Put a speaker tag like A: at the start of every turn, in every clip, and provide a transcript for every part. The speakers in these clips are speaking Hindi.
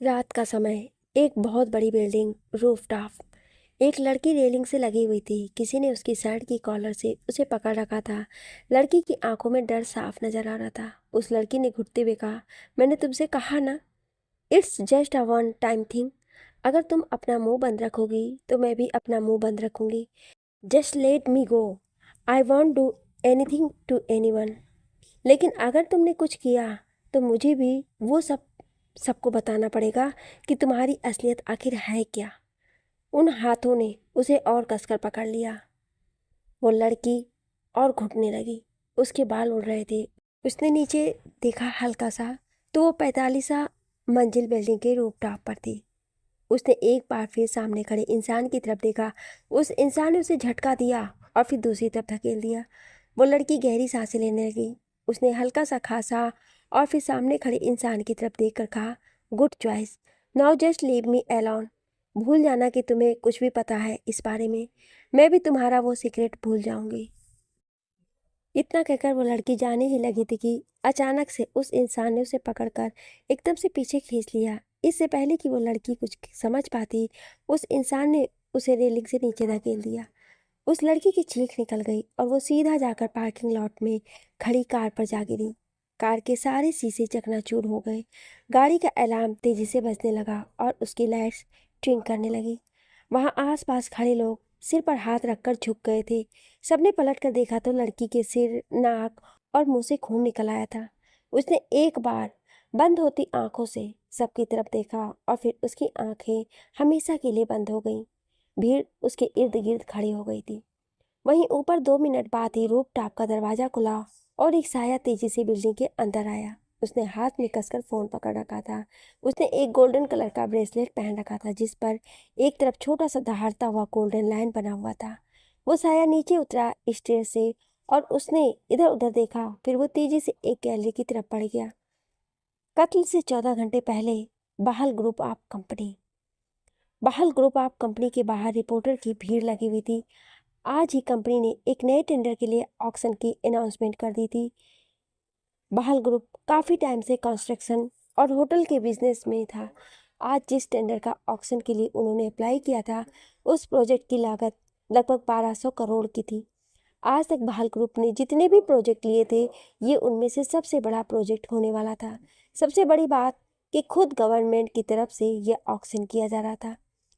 A: रात का समय, एक बहुत बड़ी बिल्डिंग, रूफटॉप। एक लड़की रेलिंग से लगी हुई थी। किसी ने उसकी शर्ट की कॉलर से उसे पकड़ रखा था। लड़की की आंखों में डर साफ नजर आ रहा था। उस लड़की ने घुटते हुए कहा, मैंने तुमसे कहा ना, it's just a one time thing. अगर तुम अपना मुंह बंद रखोगी तो मैं भी अपना मुंह बंद रखूंगी। Just let me go. I won't do anything to anyone. लेकिन अगर तुमने कुछ किया तो मुझे भी वो सबको बताना पड़ेगा कि तुम्हारी असलियत आखिर है क्या। उन हाथों ने उसे और कसकर पकड़ लिया। वो लड़की और घुटने लगी। उसके बाल उड़ रहे थे। उसने नीचे देखा हल्का सा, तो वो 45 मंजिल बिल्डिंग के रूफटॉप पर थी। उसने एक बार फिर सामने खड़े इंसान की तरफ देखा। उस इंसान ने उसे झटका दिया और फिर दूसरी तरफ धकेल दिया। वो लड़की गहरी सांसें लेने लगी। उसने हल्का सा खांसा और फिर सामने खड़े इंसान की तरफ देखकर कहा, good choice. Now just leave me alone. भूल जाना कि तुम्हें कुछ भी पता है इस बारे में। मैं भी तुम्हारा वो सीक्रेट भूल जाऊंगी। इतना कहकर वो लड़की जाने ही लगी थी कि अचानक से उस इंसान ने उसे पकड़कर एकदम से पीछे खींच लिया। इससे पहले कि वो लड़की कुछ समझ पाती, उस इंसान ने उसे रेलिंग से नीचे धकेल दिया। उस लड़की की चीख निकल गई और वो सीधा जाकर पार्किंग लॉट में खड़ी कार पर जा गिरी। कार के सारे शीशे चकनाचूर हो गए। गाड़ी का अलार्म तेजी से बजने लगा और उसकी लाइट्स ट्विंक करने लगी। वहां आसपास खड़े लोग सिर पर हाथ रखकर झुक गए थे। सबने पलट कर देखा तो लड़की के सिर, नाक और मुंह से खून निकल आया था। उसने एक बार बंद होती आंखों से सबकी तरफ देखा और फिर उसकी आंखें हमेशा के लिए बंद हो गईं। भीड़ उसके इर्द गिर्द खड़ी हो गई थी। वहीं ऊपर 2 मिनट बाद ही रूफटॉप का दरवाजा खुला और एक साया तेजी से बिल्डिंग के अंदर आया। उसने हाथ में कसकर फोन पकड़ रखा था। उसने एक गोल्डन कलर का ब्रेसलेट पहन रखा था जिस पर एक तरफ छोटा सा दहाड़ता हुआ गोल्डन लाइन बना हुआ था। वो साया नीचे उतरा स्टेयर से और उसने इधर उधर देखा। फिर वो तेजी से एक गैलरी की तरफ बढ़ गया। कत्ल से 14 घंटे पहले बहाल ग्रुप ऑफ कंपनी। बहाल ग्रुप ऑफ कंपनी के बाहर रिपोर्टर की भीड़ लगी हुई थी। आज ही कंपनी ने एक नए टेंडर के लिए ऑक्शन की अनाउंसमेंट कर दी थी। बहाल ग्रुप काफ़ी टाइम से कंस्ट्रक्शन और होटल के बिजनेस में था। आज जिस टेंडर का ऑक्शन के लिए उन्होंने अप्लाई किया था, उस प्रोजेक्ट की लागत लगभग 1200 करोड़ की थी। आज तक बहाल ग्रुप ने जितने भी प्रोजेक्ट लिए थे, ये उनमें से सबसे बड़ा प्रोजेक्ट होने वाला था। सबसे बड़ी बात कि खुद गवर्नमेंट की तरफ से ये ऑक्शन किया जा रहा था।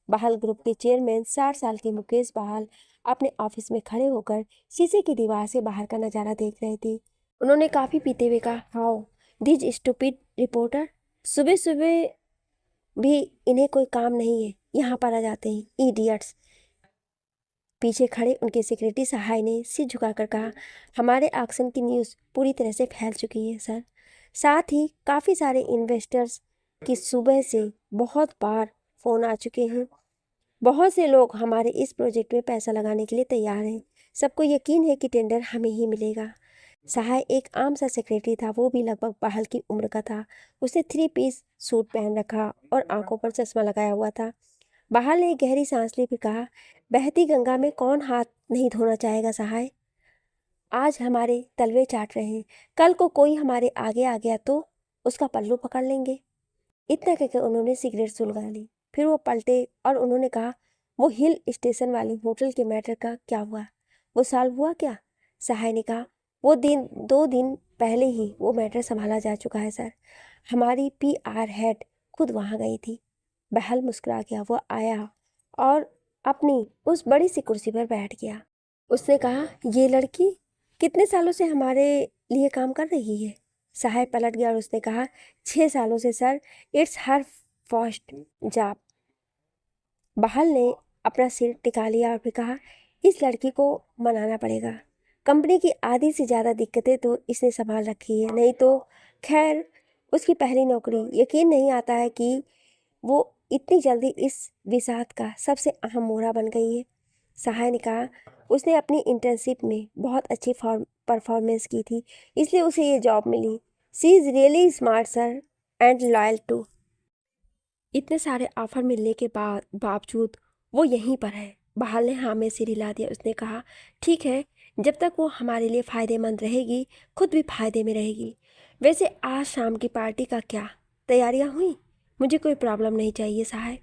A: बहाल ग्रुप के चेयरमैन 60 साल के मुकेश बहाल अपने ऑफिस में खड़े होकर शीशे की दीवार से बाहर का नज़ारा देख रहे थे। उन्होंने काफ़ी पीते हुए कहा, हाउ दिस स्टूपिड रिपोर्टर, सुबह सुबह भी इन्हें कोई काम नहीं है, यहाँ पर आ जाते हैं, इडियट्स। पीछे खड़े उनके सिक्योरिटी सहाय ने सिर झुकाकर कहा, हमारे ऑक्शन की न्यूज़ पूरी तरह से फैल चुकी है सर। साथ ही काफ़ी सारे इन्वेस्टर्स की सुबह से बहुत बार फ़ोन आ चुके हैं। बहुत से लोग हमारे इस प्रोजेक्ट में पैसा लगाने के लिए तैयार हैं। सबको यकीन है कि टेंडर हमें ही मिलेगा। सहाय एक आम सा सेक्रेटरी था। वो भी लगभग बहाल की उम्र का था। उसने 3 पीस सूट पहन रखा और आंखों पर चश्मा लगाया हुआ था। बहाल ने एक गहरी सांस ली, फिर कहा, बहती गंगा में कौन हाथ नहीं धोना चाहेगा सहाय। आज हमारे तलवे चाट रहे हैं, कल को कोई हमारे आगे आ गया तो उसका पल्लू पकड़ लेंगे। इतना कहकर उन्होंने सिगरेट सुलगा ली। फिर वो पलटे और उन्होंने कहा, वो हिल स्टेशन वाले होटल के मैटर का क्या हुआ? वो सॉल्व हुआ क्या? सहाय ने कहा, वो 2 दिन पहले ही वो मैटर संभाला जा चुका है सर। हमारी PR हेड खुद वहाँ गई थी। बहल मुस्कुरा गया। वो आया और अपनी उस बड़ी सी कुर्सी पर बैठ गया। उसने कहा, ये लड़की कितने सालों से हमारे लिए काम कर रही है? सहाय पलट गया और उसने कहा, 6 सालों से sir. It's her first job. बहाल ने अपना सिर टिका लिया और फिर कहा, इस लड़की को मनाना पड़ेगा। कंपनी की आधी से ज़्यादा दिक्कतें तो इसने संभाल रखी है, नहीं तो खैर उसकी पहली नौकरी। यकीन नहीं आता है कि वो इतनी जल्दी इस विषाद का सबसे अहम मोहरा बन गई है। सहाय ने कहा, उसने अपनी इंटर्नशिप में बहुत अच्छी परफॉर्मेंस की थी, इसलिए उसे ये जॉब मिली। She is really smart sir and loyal too. इतने सारे ऑफर मिलने के बावजूद वो यहीं पर है। बहाल ने हाँ में सिर हिला दिया। उसने कहा, ठीक है, जब तक वो हमारे लिए फ़ायदेमंद रहेगी, खुद भी फायदे में रहेगी। वैसे आज शाम की पार्टी का क्या तैयारियां हुई? मुझे कोई प्रॉब्लम नहीं चाहिए सहाय।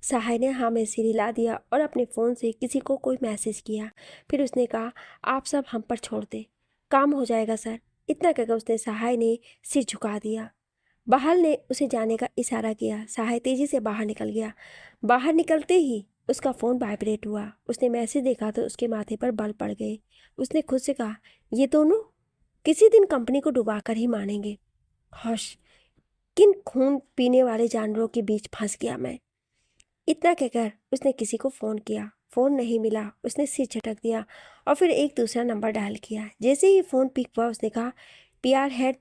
A: सहाय ने हाँ में सिर हिला दिया और अपने फ़ोन से किसी को कोई मैसेज किया। फिर उसने कहा, आप सब हम पर छोड़ दे, काम हो जाएगा सर। इतना कहकर उसने सहाय ने सिर झुका दिया। बहाल ने उसे जाने का इशारा किया। सहाय तेजी से बाहर निकल गया। बाहर निकलते ही उसका फ़ोन वाइब्रेट हुआ। उसने मैसेज देखा तो उसके माथे पर बल पड़ गए। उसने खुद से कहा, ये दोनों किसी दिन कंपनी को डुबा कर ही मानेंगे। हश, किन खून पीने वाले जानवरों के बीच फंस गया मैं। इतना कहकर उसने किसी को फ़ोन किया। फ़ोन नहीं मिला। उसने सिर झटक दिया और फिर एक दूसरा नंबर डायल किया। जैसे ही फ़ोन पिक हुआ उसने कहा, पीआर हेड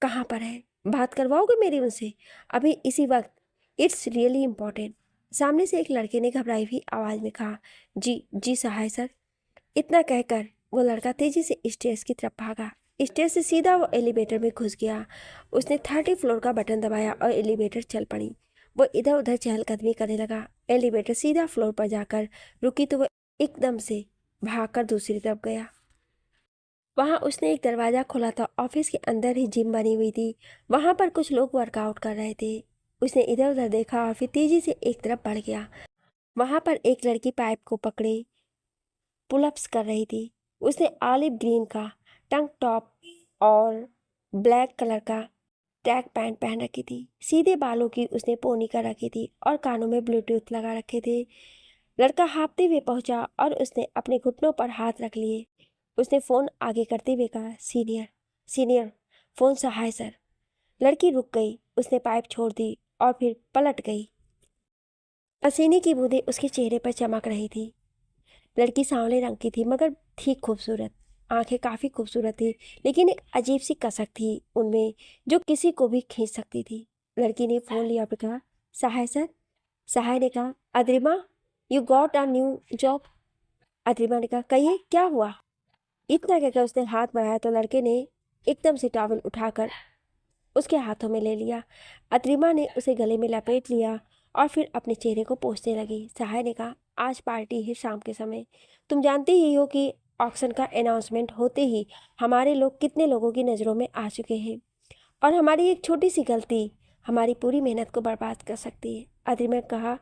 A: कहाँ पर है? बात करवाओगे मेरी उनसे अभी इसी वक्त? It's really important. सामने से एक लड़के ने घबराई हुई आवाज़ में कहा, जी जी सहाय सर। इतना कहकर वो लड़का तेजी से स्टेयर्स की तरफ भागा। स्टेयर से सीधा वो एलिवेटर में घुस गया। उसने 30 फ्लोर का बटन दबाया और एलिवेटर चल पड़ी। वो इधर उधर चहलकदमी करने लगा। एलिवेटर सीधा फ्लोर पर जाकर रुकी तो वो एकदम से भागकर दूसरी तरफ गया। वहाँ उसने एक दरवाज़ा खोला था। ऑफिस के अंदर ही जिम बनी हुई थी। वहाँ पर कुछ लोग वर्कआउट कर रहे थे। उसने इधर उधर देखा और फिर तेजी से एक तरफ बढ़ गया। वहाँ पर एक लड़की पाइप को पकड़े पुलअप्स कर रही थी। उसने ऑलिव ग्रीन का टंक टॉप और ब्लैक कलर का ट्रैक पैंट पहन रखी थी। सीधे बालों की उसने पोनी कर रखी थी और कानों में ब्लूटूथ लगा रखे थे। लड़का हाँफते हुए पहुंचा और उसने अपने घुटनों पर हाथ रख लिए। उसने फ़ोन आगे करते हुए कहा, सीनियर सीनियर फ़ोन सहाय सर। लड़की रुक गई। उसने पाइप छोड़ दी और फिर पलट गई। पसीने की बूंदें उसके चेहरे पर चमक रही थी। लड़की सांवले रंग की थी मगर थी खूबसूरत। आंखें काफ़ी खूबसूरत थी लेकिन एक अजीब सी कसक थी उनमें जो किसी को भी खींच सकती थी। लड़की ने फ़ोन लिया और कहा, सहाय सर। सहाय ने कहा, Adrima you got a new job. Adrima ने कहा, कहिए क्या हुआ? इतना कहकर उसने हाथ बढ़ाया तो लड़के ने एकदम से टॉवल उठाकर उसके हाथों में ले लिया। अद्रिमा ने उसे गले में लपेट लिया और फिर अपने चेहरे को पोंछने लगी। सहाय ने कहा, आज पार्टी है शाम के समय। तुम जानते ही हो कि ऑक्शन का अनाउंसमेंट होते ही हमारे लोग कितने लोगों की नज़रों में आ चुके हैं और हमारी एक छोटी सी गलती हमारी पूरी मेहनत को बर्बाद कर सकती है। अद्रिमा ने कहा,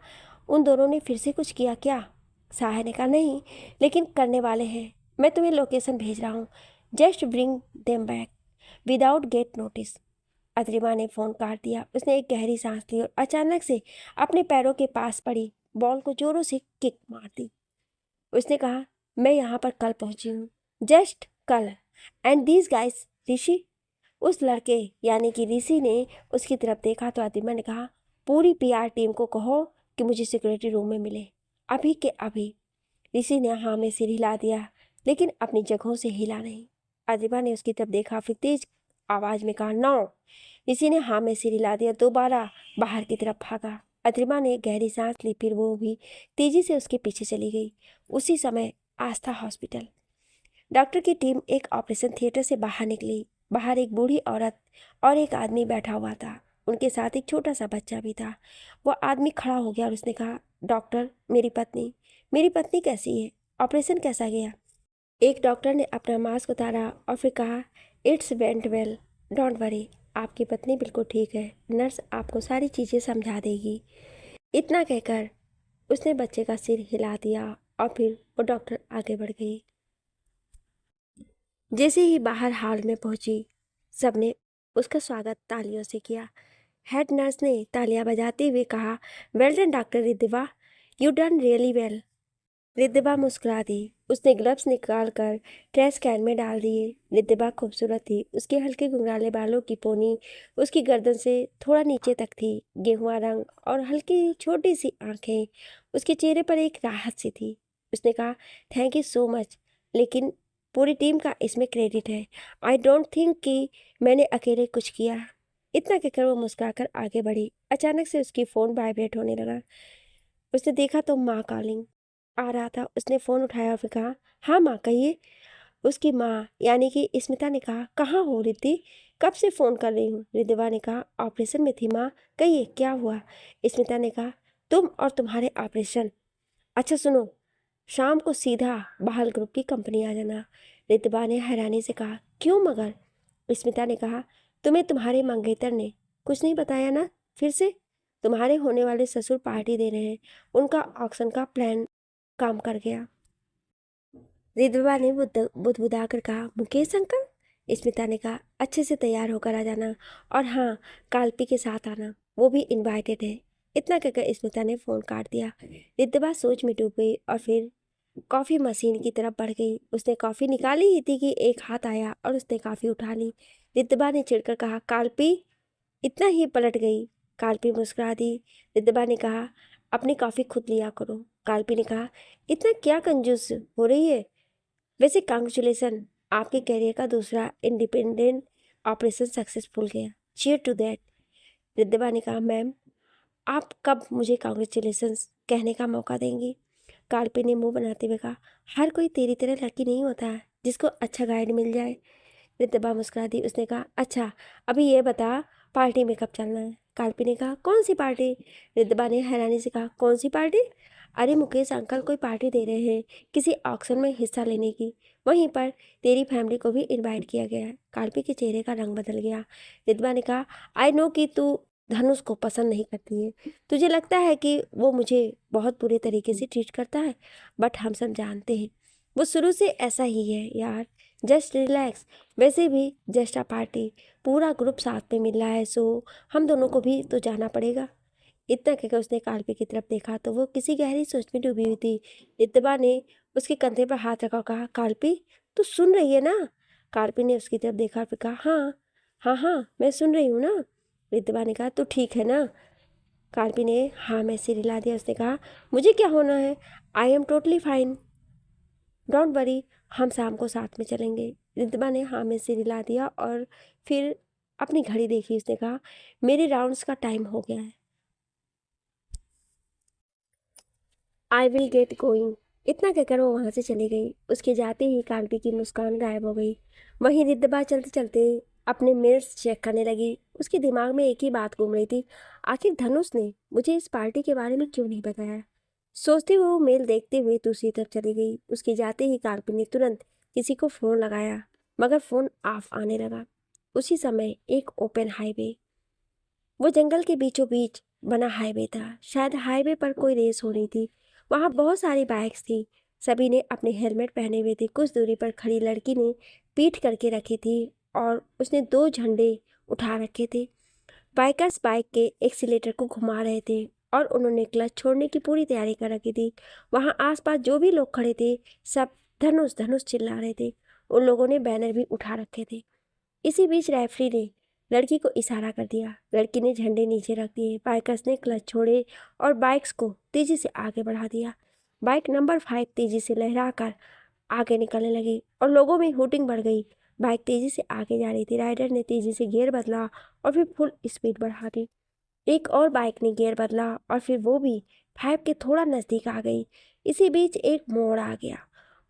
A: उन दोनों ने फिर से कुछ किया क्या? सहाय ने कहा, नहीं, लेकिन करने वाले हैं। मैं तुम्हें लोकेशन भेज रहा हूँ। Just bring them back without get notice. Adrima ने फ़ोन काट दिया। उसने एक गहरी सांस ली और अचानक से अपने पैरों के पास पड़ी बॉल को जोरों से किक मार दी। उसने कहा, मैं यहाँ पर कल पहुँची हूँ, जस्ट कल। एंड दीज गाइस ऋषि। उस लड़के यानी कि ऋषि ने उसकी तरफ देखा तो अद्रिमा ने कहा, पूरी पीआर टीम को कहो कि मुझे सिक्योरिटी रूम में मिले अभी के अभी। ऋषि ने हाँ में सिर हिला दिया लेकिन अपनी जगहों से हिला नहीं। अद्रिमा ने उसकी तरफ देखा फिर तेज आवाज में कहा, नो। ऋषि ने हाँ में सिर हिला दिया। दोबारा बाहर की तरफ भागा। अद्रिमा ने गहरी सांस ली फिर वो भी तेजी से उसके पीछे चली गई। उसी समय आस्था हॉस्पिटल। डॉक्टर की टीम एक ऑपरेशन थिएटर से बाहर निकली। बाहर एक बूढ़ी औरत और एक आदमी बैठा हुआ था। उनके साथ एक छोटा सा बच्चा भी था। वो आदमी खड़ा हो गया और उसने कहा, डॉक्टर मेरी पत्नी कैसी है? ऑपरेशन कैसा गया? एक डॉक्टर ने अपना मास्क उतारा और फिर कहा, it's went well, don't worry. आपकी पत्नी बिल्कुल ठीक है। नर्स आपको सारी चीज़ें समझा देगी। इतना कहकर उसने बच्चे का सिर हिला दिया और फिर वो डॉक्टर आगे बढ़ गई। जैसे ही बाहर हॉल में पहुंची सबने उसका स्वागत तालियों से किया। हेड नर्स ने तालियां बजाते हुए कहा, well done doctor Riddhima, you done really well. Riddhima मुस्कुरा दी। उसने ग्लव्स निकाल कर ट्रैश कैन में डाल दिए। रिद्धिमा खूबसूरत थी। उसके हल्के घुंघराले बालों की पोनी उसकी गर्दन से थोड़ा नीचे तक थी। गेहुआ रंग और हल्की छोटी सी आंखें। उसके चेहरे पर एक राहत सी थी। उसने कहा, थैंक यू सो मच, लेकिन पूरी टीम का इसमें क्रेडिट है। आई डोंट थिंक कि मैंने अकेले कुछ किया। इतना कहकर वो मुस्कुराकर आगे बढ़ी। अचानक से उसकी फ़ोन वाइब्रेट होने लगा। उसने देखा तो माँ कॉलिंग आ रहा था। उसने फ़ोन उठाया और फिर कहा, हाँ माँ कहिए। उसकी माँ यानी कि स्मिता ने कहा, कहाँ हो रिद्धि? कब से फ़ोन कर रही हूँ? रिद्धिमा ने कहा, ऑपरेशन में थी माँ। कहिए क्या हुआ? स्मिता ने कहा, तुम और तुम्हारे ऑपरेशन। अच्छा सुनो, शाम को सीधा बहाल ग्रुप की कंपनी आ जाना। रिद्धिमा ने हैरानी से कहा, क्यों मगर? स्मिता ने कहा, तुम्हें तुम्हारे मंगेतर ने कुछ नहीं बताया ना? फिर से? तुम्हारे होने वाले ससुर पार्टी दे रहे हैं। उनका ऑक्शन का प्लान काम कर गया। रिद्विबा ने बुदबुदा कर कहा, मुकेश अंकल? स्मिता ने कहा, अच्छे से तैयार होकर आ जाना, और हाँ, काल्पी के साथ आना, वो भी इनवाइटेड है। इतना कहकर स्मिता ने फोन काट दिया। रिद्विबा सोच में डूब गई और फिर कॉफी मशीन की तरफ बढ़ गई। उसने कॉफी निकाली ही थी कि एक हाथ आया और उसने कॉफी उठा ली। रिद्विबा ने चिढ़कर कहा, काल्पी? इतना ही पलट गई। काल्पी मुस्कुरा दी। रिद्विबा ने कहा, अपनी कॉफी खुद लिया करो। काल्पी ने कहा, इतना क्या कंजूस हो रही है? वैसे कांग्रेचुलेसन, आपके करियर का दूसरा इंडिपेंडेंट ऑपरेशन सक्सेसफुल गया। Cheer to that. रिद्धिमा ने कहा, मैम आप कब मुझे कांग्रेचुलेसन कहने का मौका देंगी? काल्पी ने मुंह बनाते हुए कहा, हर कोई तेरी तरह लकी नहीं होता है जिसको अच्छा गाइड मिल जाए। रिद्धिमा मुस्कुरा दी। उसने कहा, अच्छा अभी ये बता, पार्टी में कब चलना है? काल्पी ने कहा, कौन सी पार्टी? रिद्धिमा ने हैरानी से कहा, कौन सी पार्टी? अरे मुकेश अंकल कोई पार्टी दे रहे हैं, किसी ऑक्शन में हिस्सा लेने की। वहीं पर तेरी फैमिली को भी इनवाइट किया गया है। काल्पी के चेहरे का रंग बदल गया। रिद्धिमा ने कहा, आई नो कि तू धनुष को पसंद नहीं करती है। तुझे लगता है कि वो मुझे बहुत बुरे तरीके से ट्रीट करता है, बट हम सब जानते हैं वो शुरू से ऐसा ही है यार। Just relax. वैसे भी जस्ट अ पार्टी, पूरा ग्रुप साथ में मिल रहा है, सो हम दोनों को भी तो जाना पड़ेगा। इतना कहकर उसने काल्पी की तरफ देखा तो वो किसी गहरी सोच में डूबी हुई थी। रिद्धिमा ने उसके कंधे पर हाथ रखा और कहा, काल्पी तू सुन रही है ना? काल्पी ने उसकी तरफ देखा और फिर कहा, हाँ हाँ हाँ मैं सुन रही हूँ ना। रिद्धिमा ने कहा, तू ठीक है ना? काल्पी ने हाँ में सिर हिला दिया। उसने कहा, मुझे क्या होना है, I am totally fine, don't worry, हम शाम को साथ में चलेंगे। रिद्धिमा ने हाँ में सिर हिला दिया और फिर अपनी घड़ी देखी। उसने कहा, मेरे राउंड्स का टाइम हो गया है, आई विल गेट गोइंग। इतना कहकर वो वहां से चली गई। उसके जाते ही काल्पी की मुस्कान गायब हो गई। वहीं रिद्धिबा चलते चलते अपने मिरर्स चेक करने लगी। उसके दिमाग में एक ही बात घूम रही थी, आखिर धनुष ने मुझे इस पार्टी के बारे में क्यों नहीं बताया? सोचते हुए वो मेल देखते हुए दूसरी तरफ चली गई। उसके जाते ही काल्पी ने तुरंत किसी को फोन लगाया, मगर फोन ऑफ आने लगा। उसी समय एक ओपन हाईवे, वो जंगल के बीचों बीच बना हाईवे था। शायद हाईवे पर कोई रेस हो रही थी। वहां बहुत सारी बाइक्स थी। सभी ने अपने हेलमेट पहने हुए थे। कुछ दूरी पर खड़ी लड़की ने पीठ करके रखी थी और उसने दो झंडे उठा रखे थे। बाइकर्स बाइक के एक्सीलेटर को घुमा रहे थे और उन्होंने क्लच छोड़ने की पूरी तैयारी कर रखी थी। वहां आसपास जो भी लोग खड़े थे सब धनुष धनुष चिल्ला रहे थे। उन लोगों ने बैनर भी उठा रखे थे। इसी बीच रेफरी ने लड़की को इशारा कर दिया। लड़की ने झंडे नीचे रख दिए। बाइकर्स ने क्लच छोड़े और बाइक्स को तेजी से आगे बढ़ा दिया। बाइक नंबर 5 तेजी से लहराकर आगे निकलने लगी और लोगों में हूटिंग बढ़ गई। बाइक तेजी से आगे जा रही थी। राइडर ने तेजी से गियर बदला और फिर फुल स्पीड बढ़ा दी। एक और बाइक ने गियर बदला और फिर वो भी 5 के थोड़ा नज़दीक आ गई। इसी बीच एक मोड़ आ गया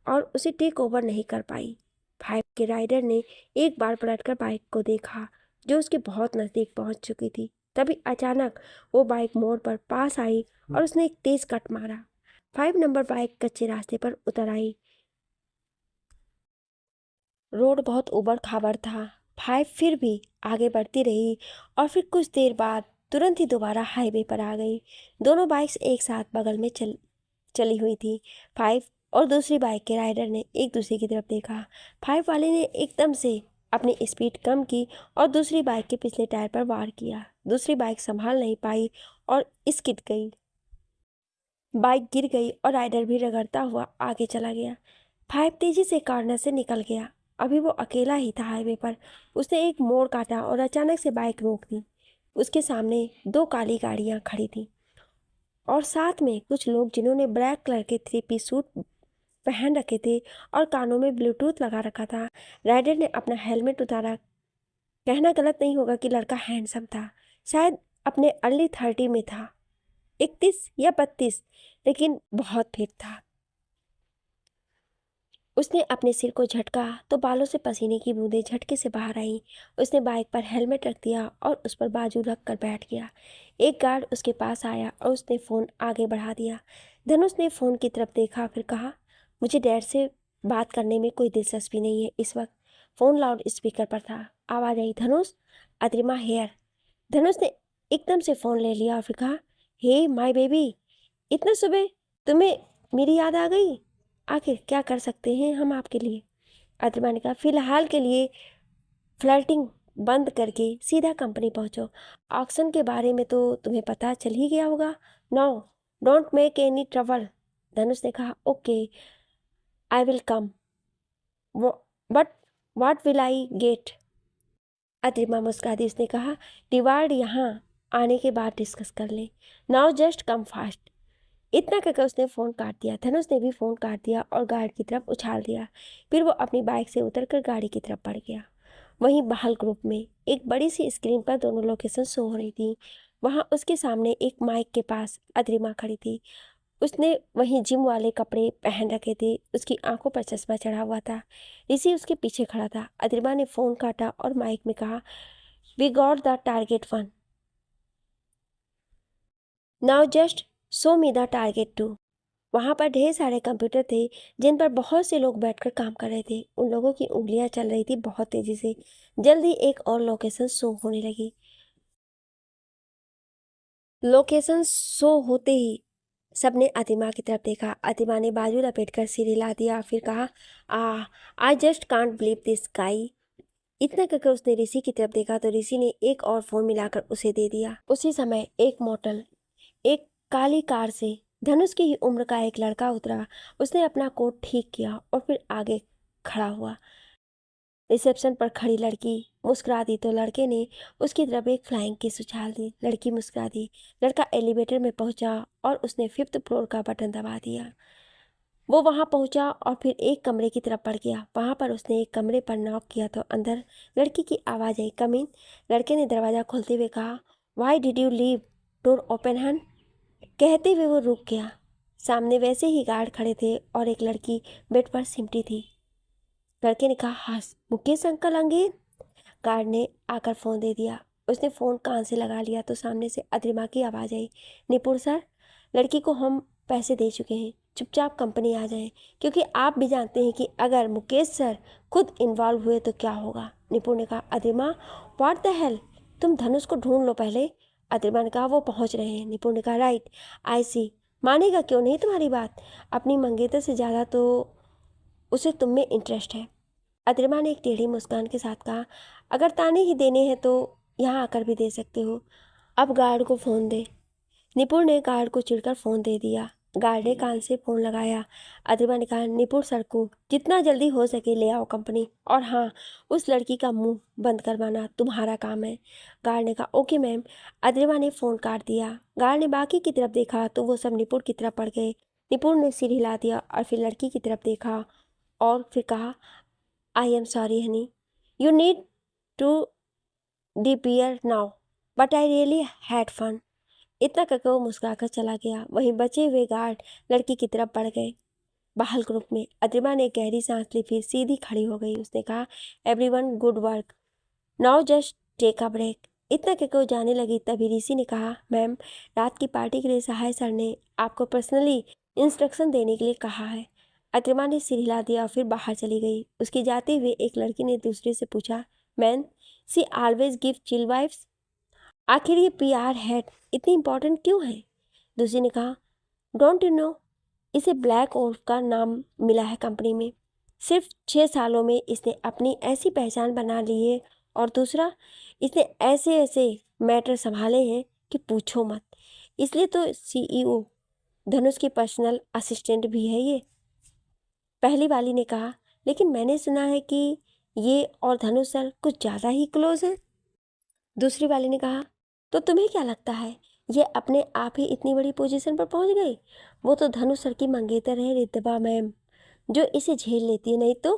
A: और उसे टेक ओवर नहीं कर पाई। 5 के राइडर ने एक बार पलटकर बाइक को देखा जो उसके बहुत नज़दीक पहुंच चुकी थी। तभी अचानक वो बाइक मोड़ पर पास आई और उसने एक तेज कट मारा। 5 नंबर बाइक कच्चे रास्ते पर उतर आई। रोड बहुत उबड़ खाबड़ था। 5 फिर भी आगे बढ़ती रही और फिर कुछ देर बाद तुरंत ही दोबारा हाईवे पर आ गई। दोनों बाइक्स एक साथ बगल में चली हुई थी। 5 और दूसरी बाइक के राइडर ने एक दूसरे की तरफ देखा। 5 वाले ने एकदम से अपनी स्पीड कम की और दूसरी बाइक के पिछले टायर पर वार किया। दूसरी बाइक संभाल नहीं पाई और स्किड गई। बाइक गिर गई और राइडर भी रगड़ता हुआ आगे चला गया। 5 तेजी से कॉर्नर से निकल गया। अभी वो अकेला ही था हाईवे पर। उसने एक मोड़ काटा और अचानक से बाइक रोक दी। उसके सामने दो काली गाड़ियां खड़ी थी और साथ में कुछ लोग जिन्होंने ब्लैक कलर के 3 पीस सूट पहन रखे थे और कानों में ब्लूटूथ लगा रखा था। राइडर ने अपना हेलमेट उतारा। कहना गलत नहीं होगा कि लड़का हैंडसम था। शायद अपने अर्ली 30 में था, 31 या 32, लेकिन बहुत फिट था। उसने अपने सिर को झटका तो बालों से पसीने की बूंदें झटके से बाहर आईं। उसने बाइक पर हेलमेट रख दिया और उस पर बाजू रख कर बैठ गया। एक गार्ड उसके पास आया और उसने फ़ोन आगे बढ़ा दिया। धनुष ने फ़ोन की तरफ देखा, फिर कहा, मुझे डैड से बात करने में कोई दिलचस्पी नहीं है इस वक्त। फ़ोन लाउड स्पीकर पर था। आवाज़ आई, धनुष, अद्रिमा हेयर। धनुष ने एकदम से फ़ोन ले लिया और फिर कहा, हे माय बेबी, इतना सुबह तुम्हें मेरी याद आ गई? आखिर क्या कर सकते हैं हम आपके लिए? अतिमा ने कहा, फिलहाल के लिए फ्लर्टिंग बंद करके सीधा कंपनी पहुंचो। ऑक्शन के बारे में तो तुम्हें पता चल ही गया होगा। No, don't make any trouble. Dhanush ने कहा, okay, I will come, but what will I get? Atima मुस्का दी। उसने कहा, रिवार्ड यहाँ आने के बाद डिस्कस कर ले। Now just come fast. इतना कहकर उसने फ़ोन काट दिया। धनुष ने भी फ़ोन काट दिया और गार्ड की तरफ उछाल दिया। फिर वो अपनी बाइक से उतरकर गाड़ी की तरफ बढ़ गया। वहीं बहाल ग्रुप में एक बड़ी सी स्क्रीन पर दोनों लोकेशन शो हो रही थी। वहाँ उसके सामने एक माइक के पास अद्रिमा खड़ी थी। उसने वहीं जिम वाले कपड़े पहन रखे थे। उसकी आंखों पर चश्मा चढ़ा हुआ था। ऋषि उसके पीछे खड़ा था। अद्रिमा ने फ़ोन काटा और माइक में कहा, we got the target 1, now just show me the target 2। वहाँ पर ढेर सारे कंप्यूटर थे जिन पर बहुत से लोग बैठकर काम कर रहे थे। उन लोगों की उंगलियां चल रही थी बहुत तेजी से। जल्दी एक और लोकेशन शो होने लगी। लोकेशन शो होते ही सबने अतिमा की तरफ देखा। अतिमा ने बाजू लपेटकर सिर हिला दिया, फिर कहा, आई just can't believe this guy. इतना कहकर उसने ऋषि की तरफ देखा तो ऋषि ने एक और फोन मिलाकर उसे दे दिया। उसी समय एक मोटल, एक काली कार से धनुष की ही उम्र का एक लड़का उतरा। उसने अपना कोट ठीक किया और फिर आगे खड़ा हुआ। रिसेप्शन पर खड़ी लड़की मुस्कुरा दी तो लड़के ने उसकी तरफ एक फ्लाइंग किस उछाल दी। लड़की मुस्कुरा दी। लड़का एलिवेटर में पहुंचा और उसने 5th फ्लोर का बटन दबा दिया। वो वहां पहुंचा और फिर एक कमरे की तरफ बढ़ गया। वहां पर उसने एक कमरे पर नॉक किया तो अंदर लड़की की आवाज़ आई, कम इन। लड़के ने दरवाज़ा खोलते हुए कहा, why did you leave door open hand? कहते हुए वो रुक गया। सामने वैसे ही गार्ड खड़े थे और एक लड़की बेड पर सिमटी थी। लड़के ने कहा, हाँ मुकेश अंकल अंगेन। गार्ड ने आकर फ़ोन दे दिया। उसने फ़ोन कान से लगा लिया तो सामने से अद्रिमा की आवाज़ आई, निपुण सर, लड़की को हम पैसे दे चुके हैं, चुपचाप कंपनी आ जाएं, क्योंकि आप भी जानते हैं कि अगर मुकेश सर खुद इन्वॉल्व हुए तो क्या होगा। निपुण ने कहा, अद्रिमा व्हाट द हेल, तुम धनुष को ढूंढ लो पहले। अद्रिमा ने कहा, वो पहुंच रहे हैं। निपुण ने कहा, राइट, आई सी। मानेगा क्यों नहीं तुम्हारी बात? अपनी मंगेतर से ज़्यादा तो उसे तुम में इंटरेस्ट है। अद्रिमा ने एक टेढ़ी मुस्कान के साथ कहा, अगर ताने ही देने हैं तो यहाँ आकर भी दे सकते हो। अब गार्ड को फ़ोन दे। निपुण ने गार्ड को चिढ़कर फ़ोन दे दिया। गार्ड ने कान से फ़ोन लगाया। अद्रिमा ने कहा, निपुण सर को जितना जल्दी हो सके ले आओ कंपनी, और हाँ, उस लड़की का मुंह बंद करवाना तुम्हारा काम है। गार्ड ने कहा, ओके मैम। अद्रिमा ने फ़ोन काट दिया। गार्ड ने बाकी की तरफ देखा तो वो सब निपुण की तरफ पड़ गए। निपुण ने सिर हिला दिया और फिर लड़की की तरफ देखा और फिर कहा, I am sorry honey, you need to disappear now, but I really had fun. इतना कहकर वो मुस्कुराकर चला गया। वहीं बचे हुए गार्ड लड़की की तरफ बढ़ गए। बहाल ग्रुप में अद्रिमा ने गहरी सांस ली, फिर सीधी खड़ी हो गई। उसने कहा, everyone good work, now just take a break. इतना कहकर वो जाने लगी तभी ऋषि ने कहा, मैम, रात की पार्टी के लिए सहाय सर ने आपको पर्सनली इंस्ट्रक्शन देने के लिए कहा है। अद्रिमा ने सिर हिला दिया और फिर बाहर चली गई। उसकी जाते हुए एक लड़की ने दूसरे से पूछा, मैन, सी ऑलवेज गिव चिल वाइब्स, आखिर ये PR हेड इतनी इंपॉर्टेंट क्यों है? दूसरी ने कहा, डोंट यू नो, इसे ब्लैक वुल्फ का नाम मिला है कंपनी में। सिर्फ 6 सालों में इसने अपनी ऐसी पहचान बना ली है, और दूसरा, इसने ऐसे ऐसे मैटर संभाले हैं कि पूछो मत। इसलिए तो CEO धनुष की पर्सनल असिस्टेंट भी है ये। पहली वाली ने कहा, लेकिन मैंने सुना है कि ये और धनुष सर कुछ ज़्यादा ही क्लोज हैं। दूसरी वाली ने कहा, तो तुम्हें क्या लगता है ये अपने आप ही इतनी बड़ी पोजीशन पर पहुंच गई? वो तो धनुष सर की मंगेतर है रितबा मैम, जो इसे झेल लेती है, नहीं तो।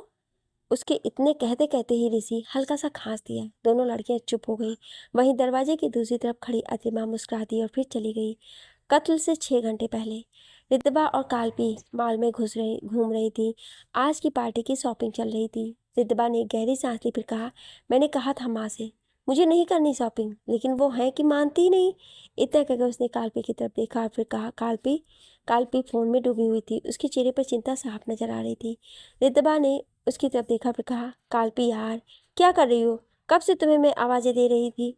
A: उसके इतने कहते कहते ही ऋषि हल्का सा खांस दिया। दोनों लड़कियां चुप हो गई। वहीं दरवाजे की दूसरी तरफ खड़ी अतिमा मुस्कुरा दी और फिर चली गई। कत्ल से 6 घंटे पहले रितबा और काल्पी मॉल में घूम रही थी। आज की पार्टी की शॉपिंग चल रही थी। रितबा ने गहरी सांस ली, फिर कहा, मैंने कहा था माँ से मुझे नहीं करनी शॉपिंग, लेकिन वो है कि मानती ही नहीं। इतना कहकर उसने काल्पी की तरफ देखा और फिर कहा, काल्पी। काल्पी फोन में डूबी हुई थी। उसके चेहरे पर चिंता साफ नजर आ रही थी। रितबा ने उसकी तरफ देखा, फिर कहा, काल्पी यार क्या कर रही हो? कब से तुम्हें मैं आवाज़ें दे रही थी।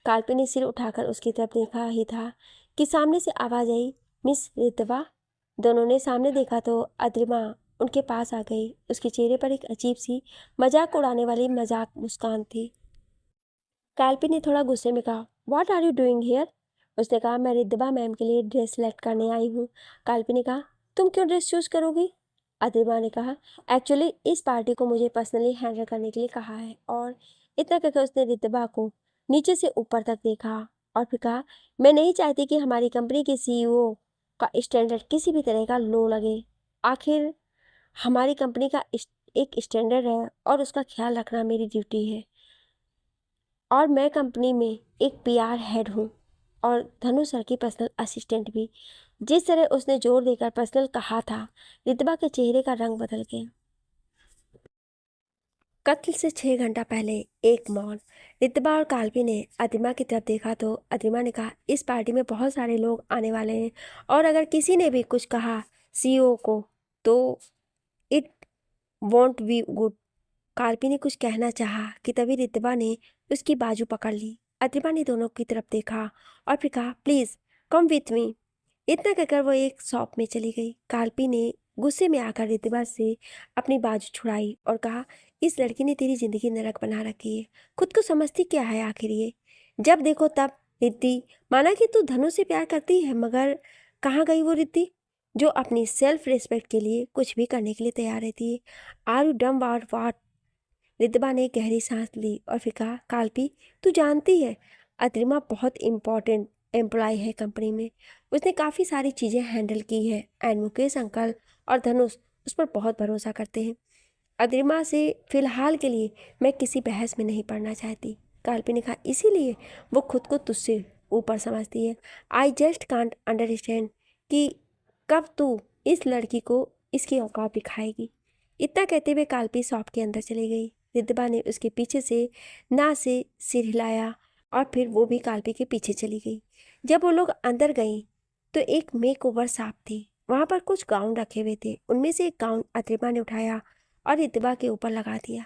A: काल्पी ने सिर उठाकर उसकी तरफ देखा ही था कि सामने से आवाज आई, मिस रितवा। दोनों ने सामने देखा तो अद्रिमा उनके पास आ गई। उसके चेहरे पर एक अजीब सी मजाक उड़ाने वाली मजाक मुस्कान थी। काल्पी ने थोड़ा गुस्से में कहा, what are you doing here? उसने कहा, मैं रिद्धिमा मैम के लिए ड्रेस सेलेक्ट करने आई हूँ। काल्पी ने कहा, तुम क्यों ड्रेस चूज करोगी? अद्रिमा ने कहा, एक्चुअली इस पार्टी को मुझे पर्सनली हैंडल करने के लिए कहा है। और इतना कहकर उसने रिद्धिमा को नीचे से ऊपर तक देखा और फिर कहा, मैं नहीं चाहती कि हमारी कंपनी के सीईओ का स्टैंडर्ड किसी भी तरह का लो लगे। आखिर हमारी कंपनी का एक स्टैंडर्ड है और उसका ख्याल रखना मेरी ड्यूटी है। और मैं कंपनी में एक पीआर हेड हूँ और धनु सर की पर्सनल असिस्टेंट भी। जिस तरह उसने जोर देकर पर्सनल कहा था, रितबा के चेहरे का रंग बदल गया। कत्ल से 6 घंटा पहले एक मॉल। रितबा और काल्पी ने अदिमा की तरफ देखा तो अदिमा ने कहा, इस पार्टी में बहुत सारे लोग आने वाले हैं और अगर किसी ने भी कुछ कहा सीईओ को तो it won't be good. Kalpi ने कुछ कहना चाहा कि तभी रितबा ने उसकी बाजू पकड़ ली। अद्रिमा ने दोनों की तरफ देखा और फिर कहा, प्लीज कम विथ मी। इतना कहकर वो एक शॉप में चली गई। काल्पी ने गुस्से में आकर रितबा से अपनी बाजू छुड़ाई और कहा, इस लड़की ने तेरी जिंदगी नरक बना रखी है। खुद को समझती क्या है आखिर ये? जब देखो तब रिद्धि। माना कि तू धनु से प्यार करती है, मगर कहाँ गई वो रिद्धि जो अपनी सेल्फ रिस्पेक्ट के लिए कुछ भी करने के लिए तैयार रहती है? आर यू डम वाट? रिद्धिमा ने गहरी सांस ली और फिर कहा, काल्पी तू जानती है अद्रिमा बहुत इम्पोर्टेंट एम्प्लॉय है कंपनी में। उसने काफ़ी सारी चीज़ें हैंडल की है एंड मुकेश अंकल और धनुष उस पर बहुत भरोसा करते हैं। अद्रिमा से फ़िलहाल के लिए मैं किसी बहस में नहीं पड़ना चाहती। काल्पी ने कहा, इसीलिए वो खुद को तुझसे ऊपर समझती है। आई जस्ट कांट अंडरस्टैंड कि कब तू इस लड़की को इसकी औकात दिखाएगी। इतना कहते हुए काल्पी शॉप के अंदर चली गई। रिद्धिमा ने उसके पीछे से ना से सिर हिलाया और फिर वो भी काल्पी के पीछे चली गई। जब वो लोग अंदर गई तो एक मेक ओवर शॉप थी। वहाँ पर कुछ गाउन रखे हुए थे। उनमें से एक गाउन अद्रिमा ने उठाया और रिद्धिमा के ऊपर लगा दिया।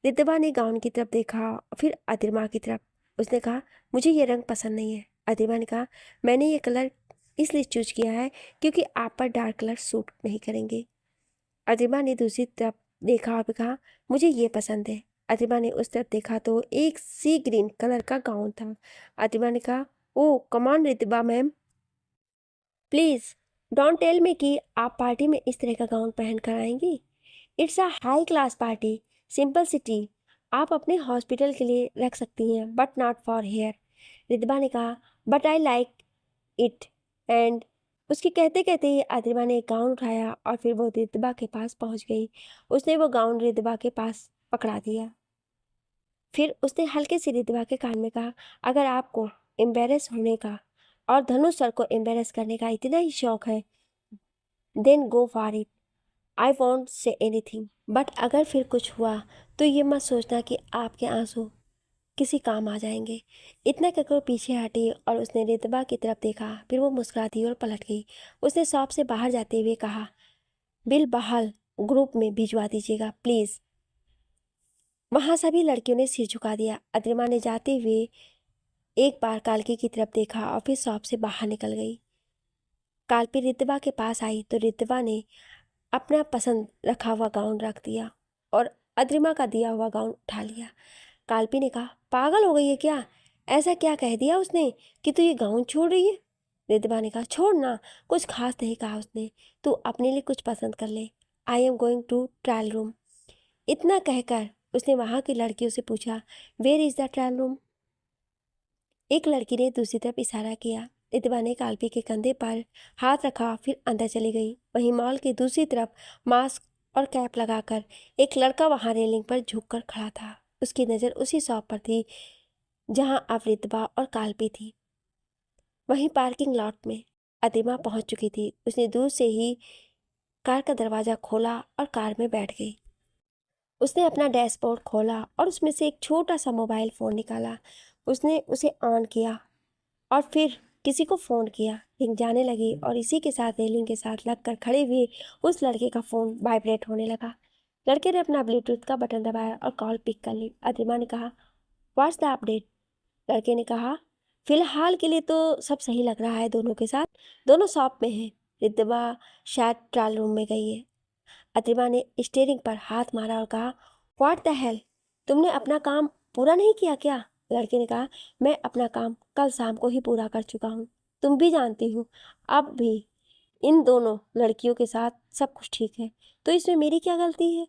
A: रिद्धिमा ने गाउन की तरफ देखा फिर अद्रिमा की तरफ। उसने कहा, मुझे ये रंग पसंद नहीं है। अद्रिमा ने कहा, मैंने ये कलर इसलिए चूज किया है क्योंकि आप पर डार्क कलर सूट नहीं करेंगे। अद्रिमा ने दूसरी तरफ देखा और कहा, मुझे ये पसंद है। अद्रिमा ने उस तरफ देखा तो एक सी ग्रीन कलर का गाउन था। अद्रिमा ने कहा, oh come on Ritba ma'am, please don't tell me कि आप पार्टी में इस तरह का गाउन पहन कर आएंगी। It's a high class party, simple city. आप अपने हॉस्पिटल के लिए रख सकती हैं बट नॉट फॉर हेयर। रितबा ने कहा, but I like it. And उसके कहते कहते ही अद्रिमा ने एक गाउन उठाया और फिर वो रितबा के पास पहुंच गई। उसने वो गाउन रितबा के पास पकड़ा दिया। फिर उसने हल्के से रितबा के कान में कहा, अगर आपको एम्बेरस होने का और धनुष सर को एम्बेरस करने का इतना ही शौक है then go for it. I won't say anything, but अगर फिर कुछ हुआ तो ये मत सोचना कि आपके आंसू किसी काम आ जाएंगे। इतना कहकर पीछे हटी और उसने रितबा की तरफ देखा। फिर वो मुस्कुराती और पलट गई। उसने शॉप से बाहर जाते हुए कहा, बिल बहाल ग्रुप में भिजवा दीजिएगा प्लीज। वहां सभी लड़कियों ने सिर झुका दिया। अद्रिमा ने जाते हुए एक बार काल्की की तरफ देखा और फिर शॉप से बाहर निकल गई। काल्पी रितबा के पास आई तो रितबा ने अपना पसंद रखा हुआ गाउन रख दिया और अद्रिमा का दिया हुआ गाउन उठा लिया। काल्पी ने कहा, पागल हो गई है क्या? ऐसा क्या कह दिया उसने कि तू ये गाउन छोड़ रही है? रिद्धिमा ने कहा, छोड़ ना, कुछ खास नहीं कहा उसने। तू अपने लिए कुछ पसंद कर ले। I am going to trial room. इतना कहकर उसने वहाँ की लड़कियों से पूछा, where is the trial room? एक लड़की ने दूसरी तरफ इशारा किया। रिद्धिमा ने काल्पी के कंधे पर हाथ रखा फिर अंदर चली गई। वहीं मॉल की दूसरी तरफ मास्क और कैप लगाकर एक लड़का वहाँ रेलिंग पर झुककर खड़ा था। उसकी नज़र उसी शॉप पर थी जहां अब रितबा और काल्पी थी। वहीं पार्किंग लॉट में अदिमा पहुंच चुकी थी। उसने दूर से ही कार का दरवाजा खोला और कार में बैठ गई। उसने अपना डैशबोर्ड खोला और उसमें से एक छोटा सा मोबाइल फ़ोन निकाला। उसने उसे ऑन किया और फिर किसी को फ़ोन किया। रिंग जाने लगी और इसी के साथ रेलिंग के साथ लगकर खड़े हुए उस लड़के का फ़ोन वाइब्रेट होने लगा। लड़के ने अपना ब्लूटूथ का बटन दबाया और कॉल पिक कर ली। अदिमा ने कहा, व्हाट्स द अपडेट? लड़के ने कहा, फिलहाल के लिए तो सब सही लग रहा है दोनों के साथ। दोनों शॉप में हैं। रिद्धिमा शायद ट्रायल रूम में गई है। अतिमा ने स्टीयरिंग पर हाथ मारा और कहा, व्हाट द हेल, तुमने अपना काम पूरा नहीं किया क्या? लड़के ने कहा, मैं अपना काम कल शाम को ही पूरा कर चुका हूँ। तुम भी जानती हो, अब भी इन दोनों लड़कियों के साथ सब कुछ ठीक है, तो इसमें मेरी क्या गलती है?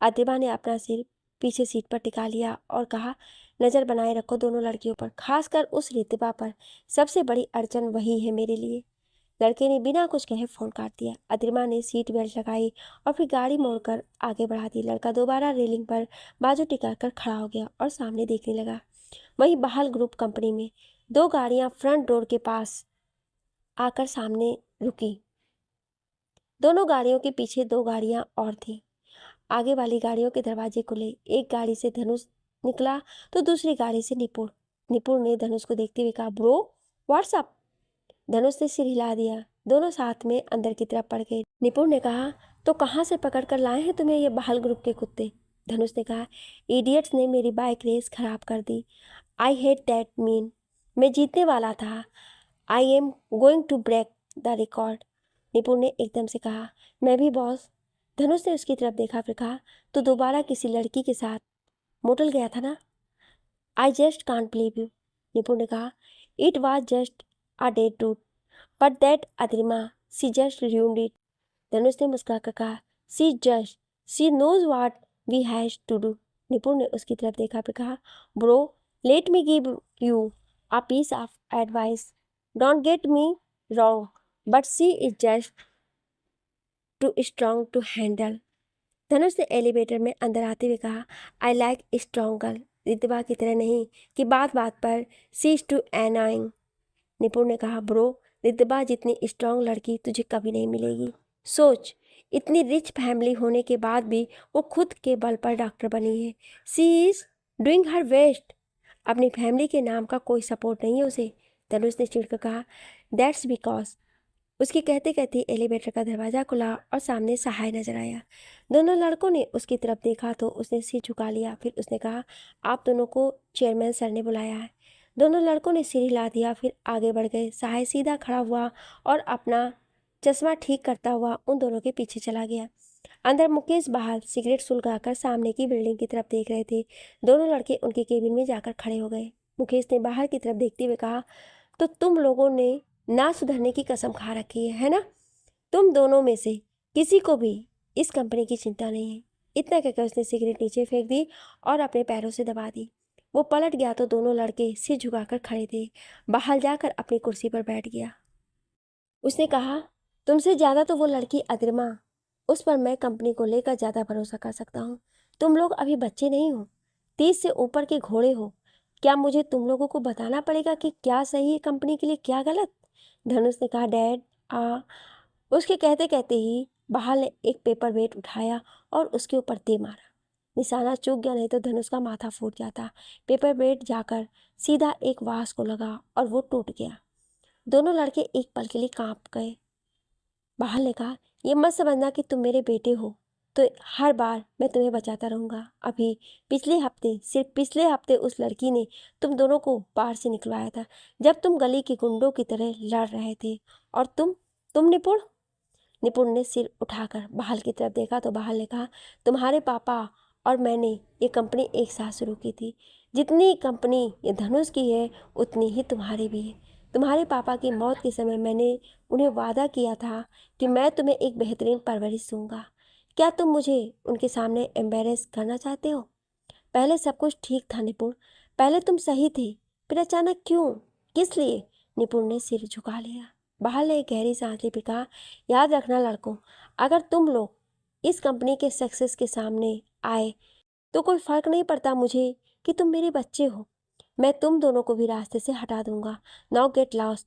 A: अतिमा ने अपना सिर पीछे सीट पर टिका लिया और कहा, नज़र बनाए रखो दोनों लड़कियों पर, खासकर उस रितिबा पर। सबसे बड़ी अड़चन वही है मेरे लिए। लड़के ने बिना कुछ कहे फ़ोन काट दिया। अतिमा ने सीट बेल्ट लगाई और फिर गाड़ी मोड़कर आगे बढ़ा दी। लड़का दोबारा रेलिंग पर बाजू टिकाकर खड़ा हो गया और सामने देखने लगा। वहीं बहाल ग्रुप कंपनी में दो गाड़ियां फ्रंट डोर के पास आकर सामने रुकी। दोनों गाड़ियों के पीछे दो गाड़ियां और थीं। आगे वाली गाड़ियों के दरवाजे खुले। एक गाड़ी से धनुष निकला तो दूसरी गाड़ी से निपुण। निपुण ने धनुष को देखते हुए कहा, ब्रो व्हाट्सअप। धनुष ने सिर हिला दिया। दोनों साथ में अंदर की तरफ पड़ गए। निपुण ने कहा, तो कहाँ से पकड़ कर लाए हैं तुम्हें ये बहाल ग्रुप के कुत्ते? धनुष ने कहा, इडियट्स ने मेरी बाइक रेस खराब कर दी। आई हेट दैट मीन, मैं जीतने वाला था। I am going to break the record. Nipun ने एकदम से कहा, मैं भी बॉस। धनुष ने उसकी तरफ देखा, फिर कहा, तो दोबारा किसी लड़की के साथ मोटल गया था ना? I just can't believe you. Nipun ने कहा, it was just a date toot, but that Adrima, she just ruined इट। धनुष ने मुस्कुराकर कहा, she knows what we has to do. Nipun ने उसकी तरफ देखा, फिर कहा, bro let me give you a piece of advice, don't get me wrong, but she is just too strong to handle. Dhanush ने एलिवेटर में अंदर आते हुए कहा, आई लाइक स्ट्रांग गर्ल, रितबा की तरह नहीं कि बात बात पर शी इज टू एनाइंग। निपुण ने कहा, ब्रो रितबा जितनी स्ट्रांग लड़की तुझे कभी नहीं मिलेगी। सोच, इतनी रिच फैमिली होने के बाद भी वो खुद के बल पर डॉक्टर बनी है। She is doing her best. अपनी फैमिली के नाम का कोई सपोर्ट नहीं है उसे। धनुष ने चिढ़कर कहा, दैट्स बिकॉज। उसके कहते कहते एलिवेटर का दरवाज़ा खुला और सामने सहाय नजर आया। दोनों लड़कों ने उसकी तरफ देखा तो उसने सिर झुका लिया। फिर उसने कहा, आप दोनों को चेयरमैन सर ने बुलाया है। दोनों लड़कों ने सिर हिला दिया, फिर आगे बढ़ गए। सहाय सीधा खड़ा हुआ और अपना चश्मा ठीक करता हुआ उन दोनों के पीछे चला गया। अंदर मुकेश बाहर सिगरेट सुलगाकर सामने की बिल्डिंग की तरफ देख रहे थे। दोनों लड़के उनके केबिन में जाकर खड़े हो गए। मुकेश ने बाहर की तरफ देखते हुए कहा, तो तुम लोगों ने ना सुधरने की कसम खा रखी है ना? तुम दोनों में से किसी को भी इस कंपनी की चिंता नहीं है। इतना कहकर उसने सिगरेट नीचे फेंक दी और अपने पैरों से दबा दी। वो पलट गया तो दोनों लड़के सिर झुकाकर खड़े थे। बाहर जाकर अपनी कुर्सी पर बैठ गया। उसने कहा, तुमसे ज़्यादा तो वो लड़की अद्रिमा, उस पर मैं कंपनी को लेकर ज़्यादा भरोसा कर सकता हूँ। तुम लोग अभी बच्चे नहीं हो, 30 से ऊपर के घोड़े हो। क्या मुझे तुम लोगों को बताना पड़ेगा कि क्या सही है कंपनी के लिए, क्या गलत? धनुष ने कहा, डैड उसके कहते कहते ही बहाल ने एक पेपर वेट उठाया और उसके ऊपर दे मारा। निशाना चूक गया, नहीं तो धनुष का माथा फूट जाता। पेपर वेट जाकर सीधा एक वास को लगा और वो टूट गया। दोनों लड़के एक पल के लिए कांप गए। बहाल ने कहा, ये मत समझना कि तुम मेरे बेटे हो तो हर बार मैं तुम्हें बचाता रहूँगा। अभी सिर्फ पिछले हफ्ते उस लड़की ने तुम दोनों को बाहर से निकलवाया था, जब तुम गली के गुंडों की तरह लड़ रहे थे। और तुम निपुण। निपुण ने सिर उठाकर बहाल की तरफ देखा तो बहाल ने कहा, तुम्हारे पापा और मैंने ये कंपनी एक साथ शुरू की थी। जितनी कंपनी ये धनुष की है उतनी ही तुम्हारी भी है। तुम्हारे पापा की मौत के समय मैंने उन्हें वादा किया था कि मैं तुम्हें एक बेहतरीन परवरिश दूंगा। क्या तुम मुझे उनके सामने एम्बेरस करना चाहते हो? पहले सब कुछ ठीक था निपुण, पहले तुम सही थे, फिर अचानक क्यों, किस लिए? निपुण ने सिर झुका लिया। बहाल ने एक गहरी सांस ली, फिर कहा, याद रखना लड़कों, अगर तुम लोग इस कंपनी के सक्सेस के सामने आए तो कोई फर्क नहीं पड़ता मुझे कि तुम मेरे बच्चे हो। मैं तुम दोनों को भी रास्ते से हटा दूंगा। Now get lost.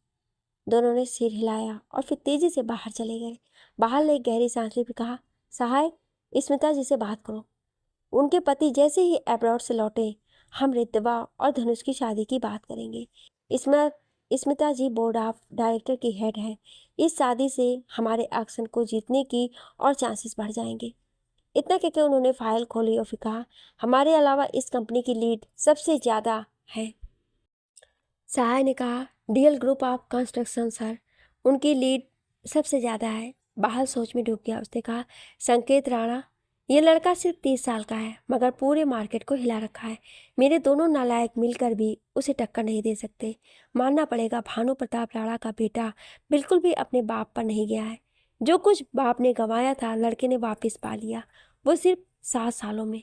A: दोनों ने सिर हिलाया और फिर तेजी से बाहर चले गए। बहाल ने एक गहरी सांस ली, फिर कहा, सहाय स्मिता जी से बात करो। उनके पति जैसे ही अब्रॉड से लौटे हम रितवा और धनुष की शादी की बात करेंगे। स्मिता जी बोर्ड ऑफ डायरेक्टर की हेड है। इस शादी से हमारे एक्शन को जीतने की और चांसेस बढ़ जाएंगे। इतना कहकर उन्होंने फाइल खोली और फिर कहा, हमारे अलावा इस कंपनी की लीड सबसे ज़्यादा है। सहाय ने कहा, DL group of construction sir, उनकी लीड सबसे ज़्यादा है। बाहर सोच में डूब गया। उसने कहा, संकेत राणा, ये लड़का सिर्फ 30 साल का है मगर पूरे मार्केट को हिला रखा है। मेरे दोनों नालायक मिलकर भी उसे टक्कर नहीं दे सकते। मानना पड़ेगा, भानु प्रताप राणा का बेटा बिल्कुल भी अपने बाप पर नहीं गया है। जो कुछ बाप ने गंवाया था लड़के ने वापस पा लिया, वो सिर्फ 7 सालों में।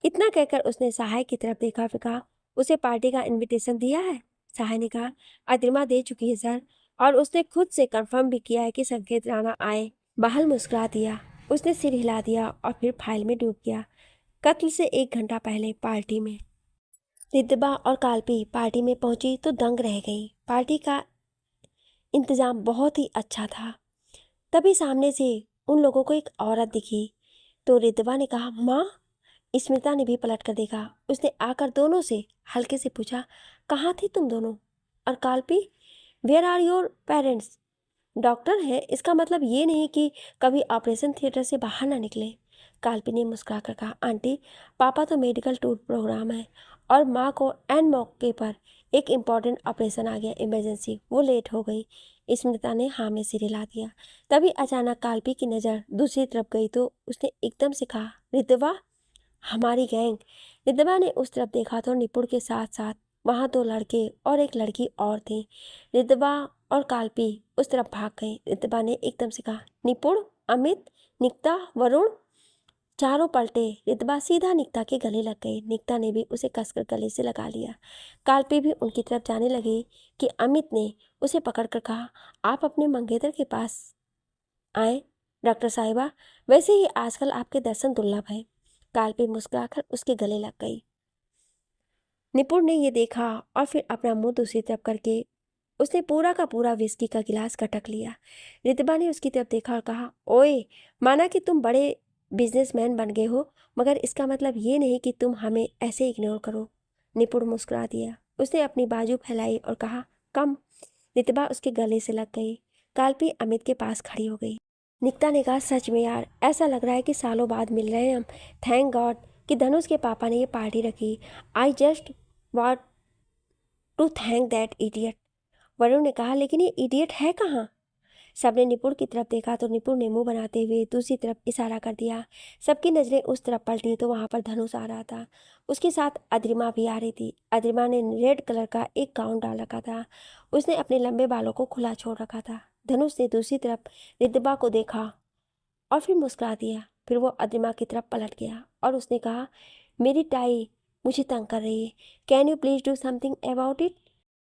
A: इतना कहकर उसने सहाय की तरफ देखा, फिर कहा, उसे पार्टी का इनविटेशन दिया है? सहाय ने कहा, अतिमा दे चुकी है सर, और उसने खुद से कंफर्म भी किया है कि संकेत राणा आए। बहाल मुस्कुरा दिया। उसने सिर हिला दिया और फिर फाइल में डूब गया। कत्ल से 1 घंटा पहले पार्टी में रितबा और काल्पी पार्टी में पहुंची तो दंग रह गई। पार्टी का इंतजाम बहुत ही अच्छा था। तभी सामने से उन लोगों को एक औरत दिखी तो रितबा ने कहा, माँ। स्मिता ने भी पलट कर देखा। उसने आकर दोनों से हल्के से पूछा, कहाँ थी तुम दोनों? और Kalpi, where are your parents? Doctor है, इसका मतलब ये नहीं कि कभी ऑपरेशन थिएटर से बाहर ना निकले। काल्पी ने मुस्कुरा कर कहा, आंटी, पापा तो मेडिकल टूर प्रोग्राम है और माँ को एन मौके पर एक इम्पॉर्टेंट ऑपरेशन आ गया, इमरजेंसी, वो लेट हो गई। स्मिता ने हाँ में सिर हिला दिया। तभी अचानक काल्पी की नज़र दूसरी तरफ गई तो उसने एकदम से कहा, रितवा, हमारी गैंग। रिद्धिमा ने उस तरफ देखा तो निपुण के साथ साथ वहाँ 2 लड़के और एक लड़की और थी। रिद्धिमा और काल्पी उस तरफ भाग गई। रिद्धिमा ने एकदम से कहा, निपुण, अमित, निकिता, वरुण। चारों पलटे। रिद्धिमा सीधा निकिता के गले लग गई। निकिता ने भी उसे कसकर गले से लगा लिया। काल्पी भी उनकी तरफ जाने लगी कि अमित ने उसे पकड़कर कहा, आप अपने मंगेतर के पास आए डॉक्टर साहिबा, वैसे ही आजकल आपके दर्शन दुर्लभ है। काल्पी मुस्कुराकर उसके गले लग गई। निपुण ने ये देखा और फिर अपना मुंह दूसरी तरफ करके उसने पूरा का पूरा विस्की का गिलास कटक लिया। रितबा ने उसकी तरफ देखा और कहा, ओए, माना कि तुम बड़े बिजनेसमैन बन गए हो मगर इसका मतलब ये नहीं कि तुम हमें ऐसे इग्नोर करो। निपुण मुस्कुरा दिया। उसने अपनी बाजू फैलाई और कहा, कम। रितबा उसके गले से लग गई। काल्पी अमित के पास खड़ी हो गई। निकिता ने कहा, सच में यार, ऐसा लग रहा है कि सालों बाद मिल रहे हैं हम। थैंक गॉड कि धनुष के पापा ने ये पार्टी रखी। I just want to thank that idiot. Varun ने कहा, लेकिन ये इडियट है कहाँ? सबने निपुण की तरफ देखा तो निपुण ने मुंह बनाते हुए दूसरी तरफ इशारा कर दिया। सबकी नजरें उस तरफ पलटी तो वहां पर धनुष आ रहा था। उसके साथ अद्रिमा भी आ रही थी। अद्रिमा ने रेड कलर का एक गाउन डाल रखा था। उसने अपने लंबे बालों को खुला छोड़ रखा था। धनुष ने दूसरी तरफ रिद्धिमा को देखा और फिर मुस्कुरा दिया। फिर वो अद्रिमा की तरफ पलट गया और उसने कहा, मेरी टाई मुझे तंग कर रही है, can you please do something about it?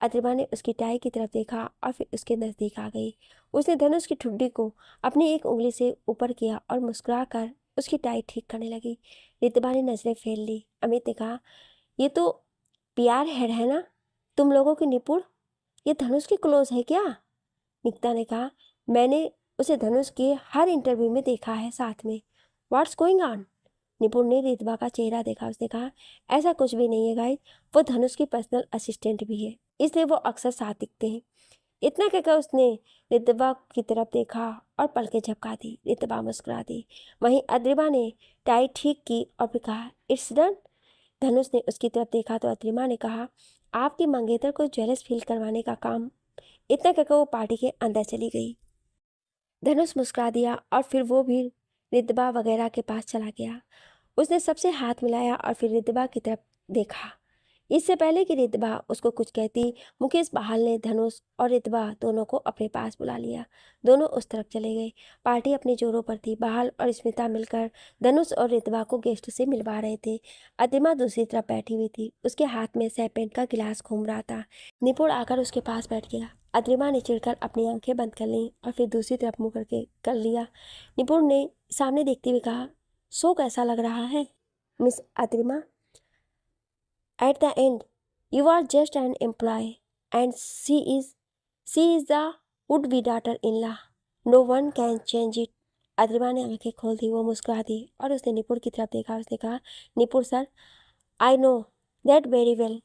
A: Adrima ने उसकी टाई की तरफ देखा और फिर उसके नज़दीक आ गई। उसने धनुष की ठुड्डी को अपनी एक उंगली से ऊपर किया और मुस्कुरा कर उसकी टाई ठीक करने लगी। रितबा ने नजरें फेर ली। अमित ने कहा, ये तो पीआर हेड है ना तुम लोगों की निपुण? ये धनुष की क्लोज है क्या? निकिता ने कहा, मैंने उसे धनुष के हर इंटरव्यू में देखा है साथ में। What's going on? निपुण ने रितबा का चेहरा देखा। उसने कहा, ऐसा कुछ भी नहीं है गाइस, वो धनुष की पर्सनल असिस्टेंट भी है, इसलिए वो अक्सर साथ दिखते हैं। इतना कहकर उसने रितबा की तरफ देखा और पलकें झपका दी। रितबा मुस्कुरा दी। वहीं अद्रिमा ने टाई ठीक की और फिर कहा, इट्स डन। धनुष ने उसकी तरफ देखा तो अद्रिमा ने कहा, आपके मंगेतर को जेलस फील करवाने का काम। इतना कहकर वो पार्टी के अंदर चली गई। धनुष मुस्कुरा दिया और फिर वो भी रितबा वगैरह के पास चला गया। उसने सबसे हाथ मिलाया और फिर रितबा की तरफ देखा। इससे पहले कि रितबा उसको कुछ कहती, मुकेश बहाल ने धनुष और रितबा दोनों को अपने पास बुला लिया। दोनों उस तरफ चले गए। पार्टी अपने जोरों पर थी। बहाल और स्मिता मिलकर धनुष और रितबा को गेस्ट से मिलवा रहे थे। अतिमा दूसरी तरफ बैठी हुई थी। उसके हाथ में सैपेंट का गिलास घूम रहा था। निपुण आकर उसके पास बैठ गया। अद्रिमा ने चिढ़कर अपनी आंखें बंद कर लीं और फिर दूसरी तरफ मुंह करके कर लिया। निपुण ने सामने देखते हुए कहा, सो कैसा लग रहा है miss अद्रिमा? At the end, you are just an employee, and she is the would-be daughter-in-law. No one can change it. अद्रिमा ने आंखें खोल दी। वो मुस्कुरा दी और उसने निपुण की तरफ देखा। उसने कहा, Nipun sir, I know that very well.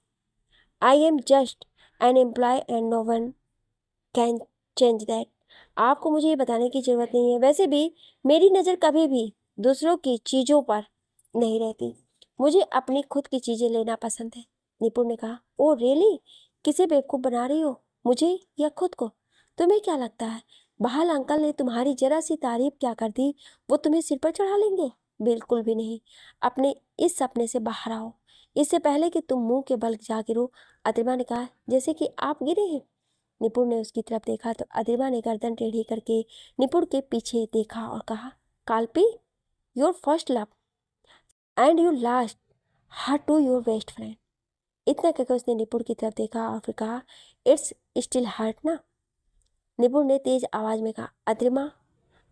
A: I am just an employee and no one can change that. आपको मुझे ये बताने की ज़रूरत नहीं है। वैसे भी मेरी नज़र कभी भी दूसरों की चीज़ों पर नहीं रहती। मुझे अपनी खुद की चीज़ें लेना पसंद है। निपुण ने कहा, ओ रियली? किसे बेवकूफ़ बना रही हो, मुझे या खुद को? तुम्हें क्या लगता है बहाल अंकल ने तुम्हारी जरा सी तारीफ क्या कर दी वो तुम्हें सिर पर चढ़ा लेंगे? बिल्कुल भी नहीं। अपने इस सपने से बाहर आओ, इससे पहले कि तुम मुंह के बल जा गिरो। अतिमा ने कहा, जैसे कि आप गिरे हैं। निपुण ने उसकी तरफ देखा तो अतिमा ने गर्दन टेढ़ी करके निपुण के पीछे देखा और कहा, Kalpi, your first love and you lost her to your best friend. इतना कहकर उसने निपुण की तरफ देखा और फिर कहा, इट्स स्टिल हर्ट ना? निपुण ने तेज आवाज में कहा, अतिमा।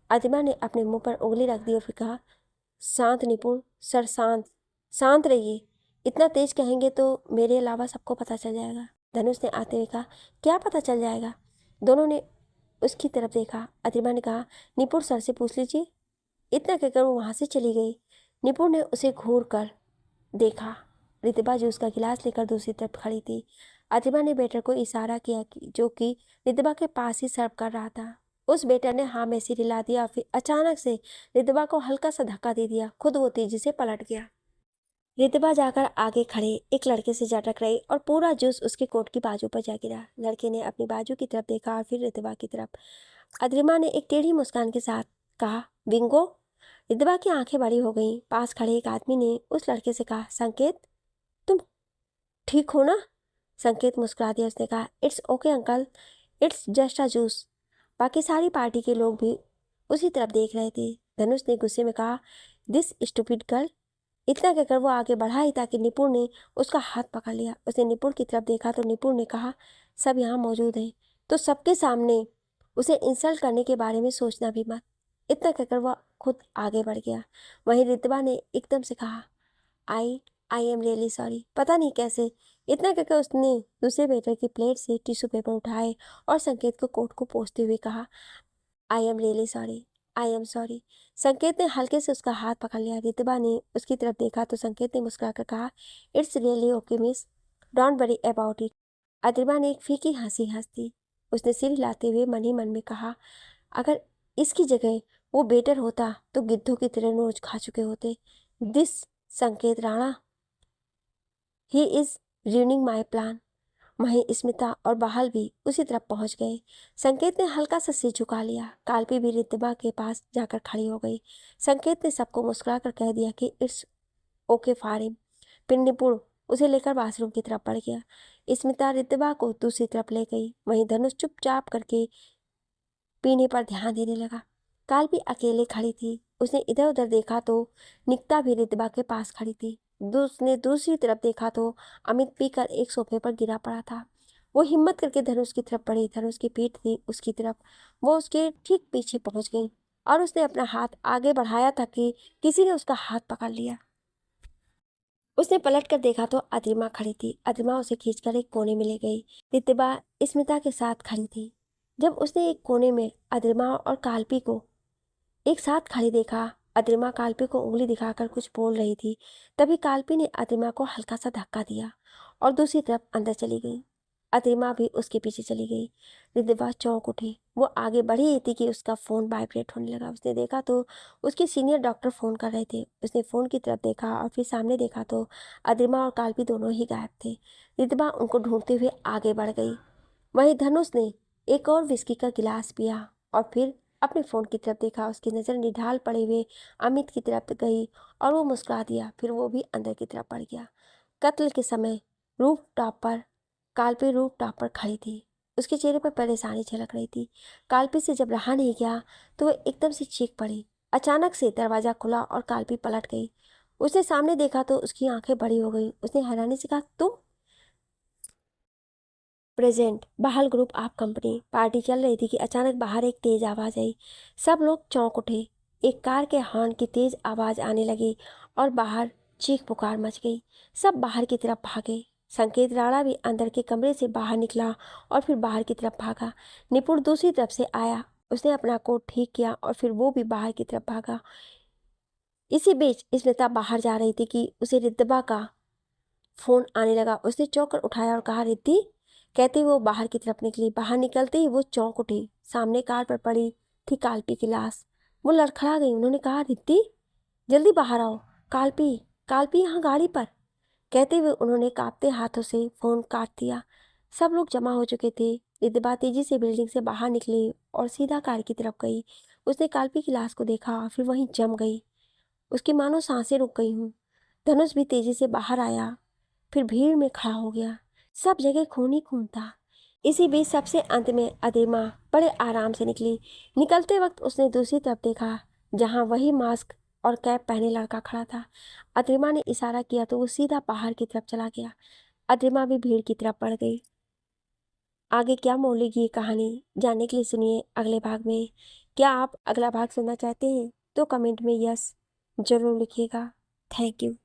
A: अतिमा ने अपने मुंह पर उंगली रख दी और फिर कहा, शांत निपुण सर, शांत शांत रहिए। इतना तेज कहेंगे तो मेरे अलावा सबको पता चल जाएगा। धनुष ने आते हुए कहा, क्या पता चल जाएगा? दोनों ने उसकी तरफ देखा। अतिमा ने कहा, निपुण सर से पूछ लीजिए। इतना कहकर वो वहां से चली गई। निपुण ने उसे घूर कर देखा। रितिबा जूस का गिलास लेकर दूसरी तरफ खड़ी थी। अतिमा ने बेटर को इशारा किया जो कि रितिबा के पास ही सर्व कर रहा था। उस बेटर ने हाँ में सिर हिला दिया, फिर अचानक से रितिबा को हल्का सा धक्का दे दिया। खुद वो तेजी से पलट गया। रितिबा जाकर आगे खड़े एक लड़के से झटक रही और पूरा जूस उसके कोट की बाजू पर जा गिरा। लड़के ने अपनी बाजू की तरफ देखा और फिर रितिबा की तरफ। अद्रिमा ने एक टेढ़ी मुस्कान के साथ कहा, बिंगो। रितिबा की आंखें बड़ी हो गईं। पास खड़े एक आदमी ने उस लड़के से कहा, संकेत, तुम ठीक हो ना? संकेत मुस्कुरा दिया। उसने कहा, it's okay uncle, it's just a juice. बाकी सारी पार्टी के लोग भी उसी तरफ देख रहे थे। धनुष ने गुस्से में कहा, दिस स्टूपिड गर्ल। इतना कहकर वो आगे बढ़ा ही ताकि निपुण ने उसका हाथ पकड़ लिया। उसने निपुण की तरफ देखा तो निपुण ने कहा, सब यहाँ मौजूद हैं, तो सबके सामने उसे इंसल्ट करने के बारे में सोचना भी मत। इतना कहकर वह खुद आगे बढ़ गया। वहीं रितबा ने एकदम से कहा, आई आई एम रियली सॉरी। पता नहीं कैसे इतना कहकर उसने दूसरे वेटर की प्लेट से टिश्यू पेपर उठाए और संकेत को कोट को पोंछते हुए कहा, I am really sorry, I am sorry. संकेत ने हल्के से उसका हाथ पकड़ लिया। रितबा ने उसकी तरफ देखा तो संकेत ने मुस्कुराकर कहा, it's really okay miss, don't worry about it. Atima ने एक फीकी हंसी हंस दी। उसने सिर हिलाते हुए मन ही मन में कहा, अगर इसकी जगह वो बेटर होता तो गिद्धों की तरह नोच खा चुके होते। दिस संकेत Rana, he is ruining my plan. वहीं स्मिता और बहाल भी उसी तरफ पहुंच गए। संकेत ने हल्का सा सिर झुका लिया। काल्पी भी रिद्धिमा के पास जाकर खड़ी हो गई। संकेत ने सबको मुस्कुराकर कह दिया कि इट्स ओके फॉर हिम। फिर निपुण उसे लेकर बाथरूम की तरफ बढ़ गया। स्मिता रिद्धिमा को दूसरी तरफ ले गई। वहीं धनुष चुपचाप करके पीने पर ध्यान देने लगा। काल्पी अकेले खड़ी थी। उसने इधर उधर देखा तो निकिता भी रिद्धिमा के पास खड़ी थी। उसने दूसरी तरफ देखा तो अमित पीकर एक सोफे पर गिरा पड़ा था। वो हिम्मत करके धनुष की तरफ बढ़ी। धनुष की पीठ थी उसकी तरफ। वो उसके ठीक पीछे पहुंच गई और उसने अपना हाथ आगे बढ़ाया था कि किसी ने उसका हाथ पकड़ लिया। उसने पलट कर देखा तो अद्रिमा खड़ी थी। अद्रिमा उसे खींचकर एक कोने में ले गई। रिद्धिमा स्मिता के साथ खड़ी थी। जब उसने एक कोने में अद्रिमा और काल्पी को एक साथ खड़ी देखा, अद्रिमा काल्पी को उंगली दिखाकर कुछ बोल रही थी। तभी काल्पी ने अद्रिमा को हल्का सा धक्का दिया और दूसरी तरफ अंदर चली गई। अद्रिमा भी उसके पीछे चली गई। रिद्धिमा चौंक उठी। वो आगे बढ़ी ही थी कि उसका फ़ोन वाइब्रेट होने लगा। उसने देखा तो उसके सीनियर डॉक्टर फ़ोन कर रहे थे। उसने फ़ोन की तरफ देखा और फिर सामने देखा तो अद्रिमा और काल्पी दोनों ही गायब थे। रिद्धिमा उनको ढूंढते हुए आगे बढ़ गई। वहीं धनुष ने एक और विस्की का गिलास पिया और फिर अपने फ़ोन की तरफ देखा। उसकी नज़र निढाल पड़े हुए अमित की तरफ गई और वो मुस्कुरा दिया। फिर वो भी अंदर की तरफ बढ़ गया। कत्ल के समय रूफ टॉप पर काल्पी रूफ टॉप पर खड़ी थी। उसके चेहरे पर परेशानी झलक रही थी। काल्पी से जब रहा नहीं गया तो वह एकदम से चीख पड़ी। अचानक से दरवाज़ा खुला और काल्पी पलट गई। उसने सामने देखा तो उसकी आंखें बड़ी हो गई। उसने हैरानी से कहा, तुम? प्रेजेंट बहाल ग्रुप ऑफ कंपनी। पार्टी चल रही थी कि अचानक बाहर एक तेज आवाज आई। सब लोग चौंक उठे। एक कार के हॉर्न की तेज आवाज आने लगी और बाहर चीख पुकार मच गई। सब बाहर की तरफ भागे। संकेत राणा भी अंदर के कमरे से बाहर निकला और फिर बाहर की तरफ भागा। निपुण दूसरी तरफ से आया। उसने अपना कोट ठीक किया और फिर वो भी बाहर की तरफ भागा। इसी बीच स्मिता बाहर जा रही थी कि उसे रिद्धिमा का फोन आने लगा। उसने चौंक कर उठाया और कहा, रिद्धि। कहते हुए वो बाहर की तरफ निकली। बाहर निकलते ही वो चौंक उठी। सामने कार पर पड़ी थी काल्पी की लाश। वो लड़खड़ा गई। उन्होंने कहा, रिद्धि, जल्दी बाहर आओ। काल्पी, काल्पी यहाँ गाड़ी पर। कहते हुए उन्होंने कांपते हाथों से फोन काट दिया। सब लोग जमा हो चुके थे। रिद्धिमा तेजी से बिल्डिंग से बाहर निकली और सीधा कार की तरफ गई। उसने काल्पी की लाश को देखा, फिर वहीं जम गई। उसकी मानो सांसें रुक गई हूँ। धनुष भी तेजी से बाहर आया, फिर भीड़ में खड़ा हो गया। सब जगह खून ही खून था। इसी बीच सबसे अंत में अदिमा बड़े आराम से निकली। निकलते वक्त उसने दूसरी तरफ देखा, जहाँ वही मास्क और कैप पहने लड़का खड़ा था। अदिमा ने इशारा किया तो वो सीधा पहाड़ की तरफ चला गया। अदिमा भी भीड़ की तरफ बढ़ गई। आगे क्या मोड़ लेगी ये कहानी जानने के लिए सुनिए अगले भाग में। क्या आप अगला भाग सुनना चाहते हैं तो कमेंट में यस जरूर लिखिएगा। Thank you.